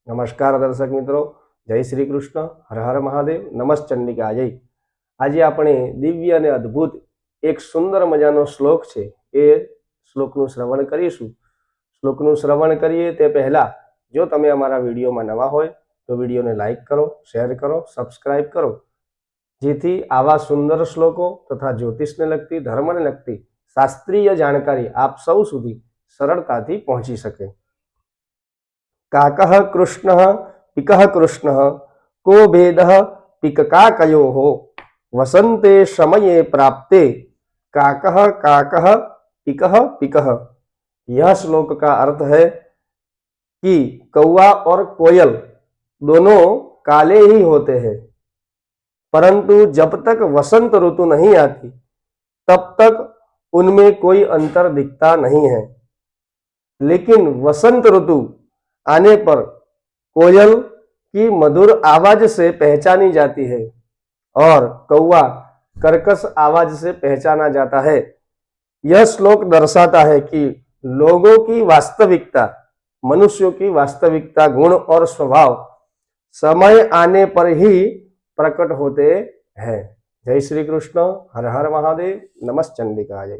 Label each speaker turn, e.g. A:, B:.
A: नमस्कार दर्शक मित्रों, जय श्री कृष्ण, हर हर महादेव, नमस् चंडिका जय। आज આપણે દિવ્ય અને અદ્ભુત એક સુંદર મજાનો શ્લોક છે એ શ્લોકનું શ્રવણ કરીશું। શ્લોકનું શ્રવણ કરીએ તે પહેલા જો તમે અમારા વિડીયોમાં નવા હોય તો વિડીયોને લાઈક કરો, શેર કરો, સબસ્ક્રાઇબ કરો, જેથી આવા સુંદર શ્લોકો તથા જ્યોતિષને લગતી, ધર્મને લગતી શાસ્ત્રીય જાણકારી આપ સૌ સુધી સરળતાથી પહોંચી શકે। काकः कृष्णः पिकः कृष्णः को भेदः पिककाकयोः वसन्ते समये प्राप्ते काकः काकः पिकः पिकः। यह श्लोक का अर्थ है कि कौवा और कोयल दोनों काले ही होते हैं, परंतु जब तक वसंत ऋतु नहीं आती तब तक उनमें कोई अंतर दिखता नहीं है, लेकिन वसंत ऋतु आने पर कोयल की मधुर आवाज से पहचानी जाती है और कौवा कर्कश आवाज से पहचाना जाता है। यह श्लोक दर्शाता है कि लोगों की वास्तविकता, मनुष्यों की वास्तविकता, गुण और स्वभाव समय आने पर ही प्रकट होते हैं। जय श्री कृष्ण, हर हर महादेव, नमस् चंडिका जय।